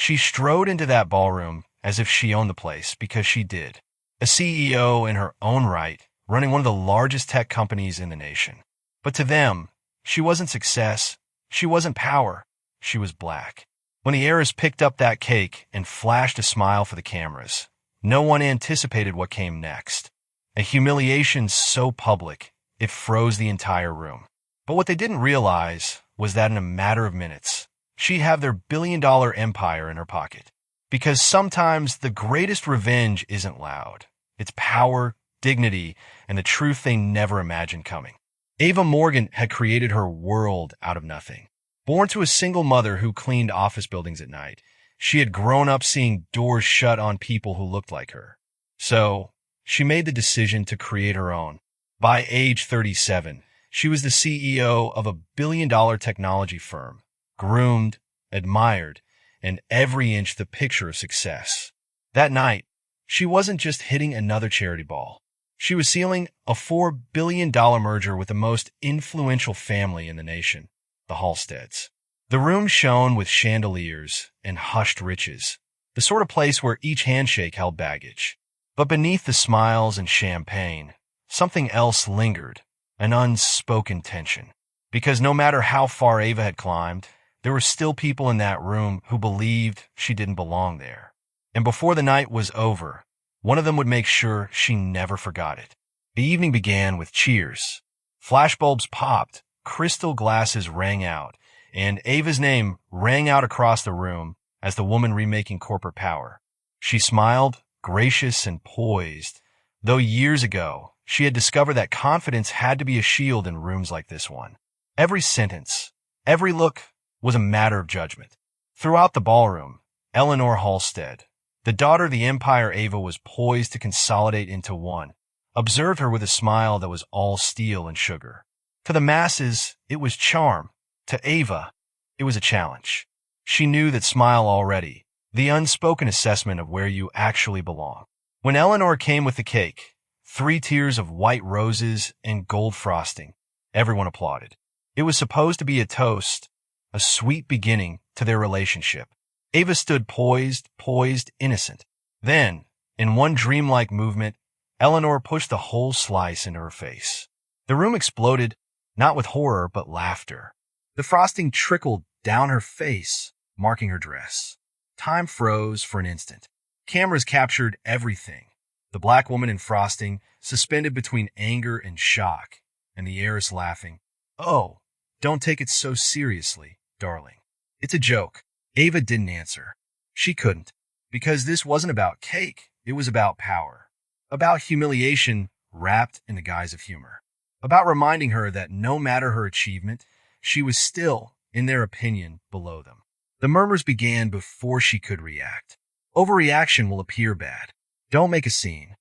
She strode into that ballroom as if she owned the place, because she did. A CEO in her own right, running one of the largest tech companies in the nation. But to them, she wasn't success, she wasn't power, she was black. When the heiress picked up that cake and flashed a smile for the cameras, no one anticipated what came next. A humiliation so public, it froze the entire room. But what they didn't realize was that in a matter of minutes, she'd have their billion-dollar empire in her pocket. Because sometimes the greatest revenge isn't loud. It's power, dignity, and the truth they never imagined coming. Ava Morgan had created her world out of nothing. Born to a single mother who cleaned office buildings at night, she had grown up seeing doors shut on people who looked like her. So, she made the decision to create her own. By age 37, she was the CEO of a billion-dollar technology firm, groomed, admired, and every inch the picture of success. That night, she wasn't just hitting another charity ball. She was sealing a $4 billion merger with the most influential family in the nation, the Halsteads. The room shone with chandeliers and hushed riches, the sort of place where each handshake held baggage. But beneath the smiles and champagne, something else lingered, an unspoken tension. Because no matter how far Ava had climbed, there were still people in that room who believed she didn't belong there. And before the night was over, one of them would make sure she never forgot it. The evening began with cheers. Flashbulbs popped, crystal glasses rang out, and Ava's name rang out across the room as the woman remaking corporate power. She smiled, gracious and poised, though years ago she had discovered that confidence had to be a shield in rooms like this one. Every sentence, every look was a matter of judgment. Throughout the ballroom, Eleanor Halstead, the daughter of the empire Ava was poised to consolidate into one, observed her with a smile that was all steel and sugar. To the masses, it was charm. To Ava, it was a challenge. She knew that smile already, the unspoken assessment of where you actually belong. When Eleanor came with the cake, 3 tiers of white roses and gold frosting, everyone applauded. It was supposed to be a toast, a sweet beginning to their relationship. Ava stood poised, innocent. Then, in one dreamlike movement, Eleanor pushed the whole slice into her face. The room exploded, not with horror, but laughter. The frosting trickled down her face, marking her dress. Time froze for an instant. Cameras captured everything. The black woman in frosting, suspended between anger and shock, and the heiress laughing. "Oh, don't take it so seriously, darling. It's a joke." Ava didn't answer. She couldn't, because this wasn't about cake. It was about power. About humiliation wrapped in the guise of humor. About reminding her that no matter her achievement, she was still, in their opinion, below them. The murmurs began before she could react. Overreaction will appear bad. Don't make a scene.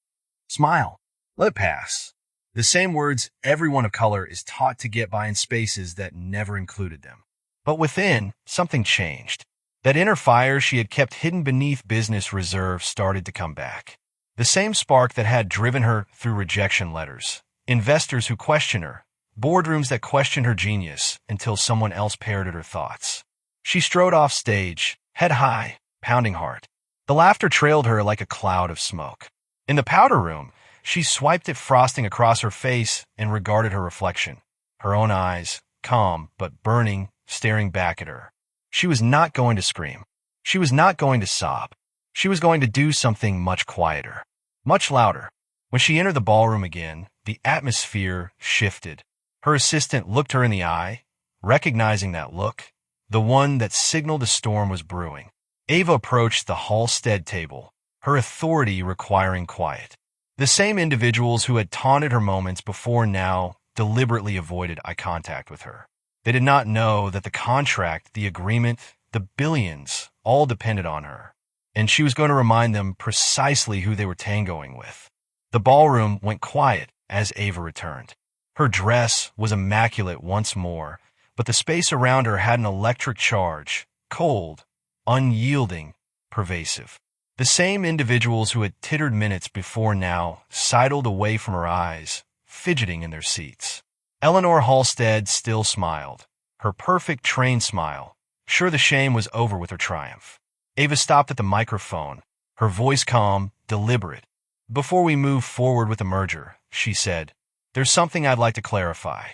Smile. Let it pass. The same words everyone of color is taught to get by in spaces that never included them. But within, something changed. That inner fire she had kept hidden beneath business reserve started to come back. The same spark that had driven her through rejection letters, investors who questioned her, boardrooms that questioned her genius until someone else parroted her thoughts. She strode off stage, head high, pounding heart. The laughter trailed her like a cloud of smoke. In the powder room, she swiped at frosting across her face and regarded her reflection. Her own eyes, calm but burning, staring back at her. She was not going to scream. She was not going to sob. She was going to do something much quieter, much louder. When she entered the ballroom again, the atmosphere shifted. Her assistant looked her in the eye, recognizing that look, the one that signaled a storm was brewing. Ava approached the Halstead table, her authority requiring quiet. The same individuals who had taunted her moments before now deliberately avoided eye contact with her. They did not know that the contract, the agreement, the billions, all depended on her. And she was going to remind them precisely who they were tangoing with. The ballroom went quiet as Ava returned. Her dress was immaculate once more, but the space around her had an electric charge, cold, unyielding, pervasive. The same individuals who had tittered minutes before now sidled away from her eyes, fidgeting in their seats. Eleanor Halstead still smiled, her perfect trained smile, sure the shame was over with her triumph. Ava stopped at the microphone, her voice calm, deliberate. Before we move forward with the merger, she said, there's something I'd like to clarify.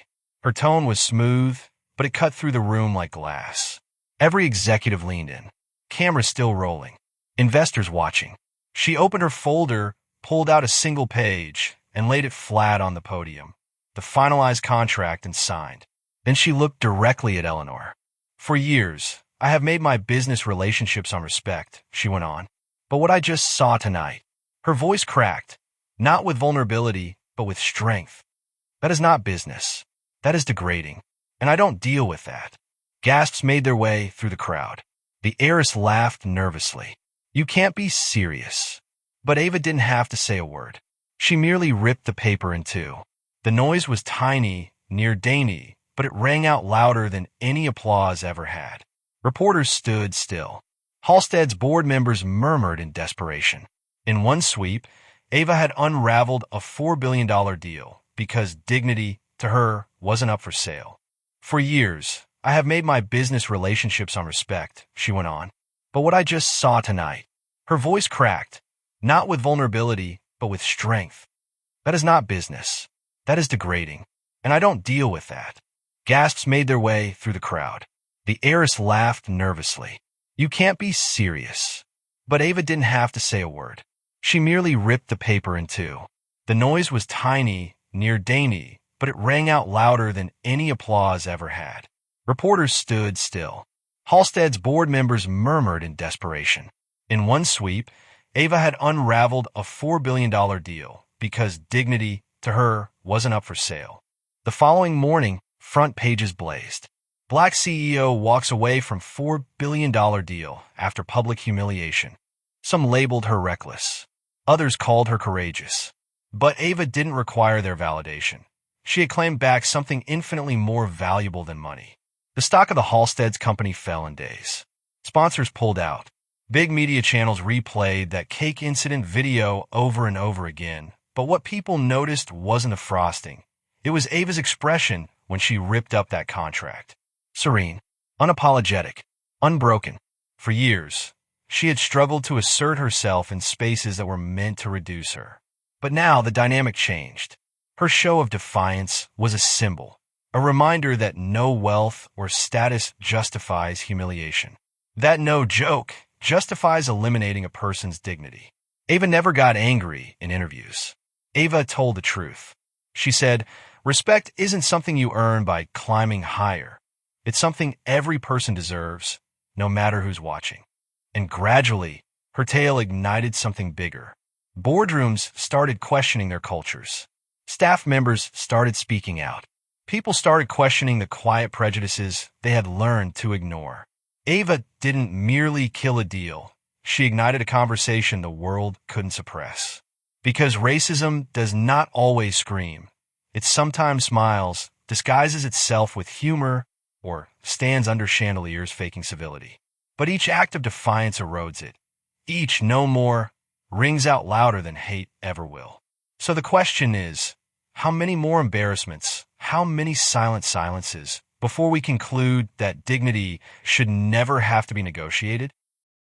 Her tone was smooth, but it cut through the room like glass. Every executive leaned in. Cameras still rolling. Investors watching. She opened her folder, pulled out a single page, and laid it flat on the podium. The finalized contract and signed. Then she looked directly at Eleanor. For years, I have made my business relationships on respect, she went on. But what I just saw tonight, her voice cracked, not with vulnerability, but with strength. That is not business. That is degrading. And I don't deal with that. Gasps made their way through the crowd. The heiress laughed nervously. You can't be serious. But Ava didn't have to say a word. She merely ripped the paper in two. The noise was tiny, near dainty, but it rang out louder than any applause ever had. Reporters stood still. Halstead's board members murmured in desperation. In one sweep, Ava had unraveled a $4 billion deal because dignity, to her, wasn't up for sale. For years, I have made my business relationships on respect, she went on. But what I just saw tonight, her voice cracked, not with vulnerability, but with strength. That is not business. That is degrading. And I don't deal with that. Gasps made their way through the crowd. The heiress laughed nervously. You can't be serious. But Ava didn't have to say a word. She merely ripped the paper in two. The noise was tiny, near dainty, but it rang out louder than any applause ever had. Reporters stood still. Halstead's board members murmured in desperation. In one sweep, Ava had unraveled a $4 billion deal because dignity, to her, wasn't up for sale. The following morning, front pages blazed. Black CEO walks away from $4 billion deal after public humiliation. Some labeled her reckless. Others called her courageous. But Ava didn't require their validation. She had claimed back something infinitely more valuable than money. The stock of the Halstead's company fell in days. Sponsors pulled out. Big media channels replayed that cake incident video over and over again. But what people noticed wasn't the frosting. It was Ava's expression when she ripped up that contract. Serene, unapologetic, unbroken. For years, she had struggled to assert herself in spaces that were meant to reduce her. But now the dynamic changed. Her show of defiance was a symbol, a reminder that no wealth or status justifies humiliation. That no joke justifies eliminating a person's dignity. Ava never got angry in interviews. Ava told the truth. She said, respect isn't something you earn by climbing higher. It's something every person deserves, no matter who's watching. And gradually, her tale ignited something bigger. Boardrooms started questioning their cultures. Staff members started speaking out. People started questioning the quiet prejudices they had learned to ignore. Ava didn't merely kill a deal. She ignited a conversation the world couldn't suppress. Because racism does not always scream. It sometimes smiles, disguises itself with humor, or stands under chandeliers faking civility. But each act of defiance erodes it. Each no more rings out louder than hate ever will. So the question is, how many more embarrassments, how many silent silences before we conclude that dignity should never have to be negotiated?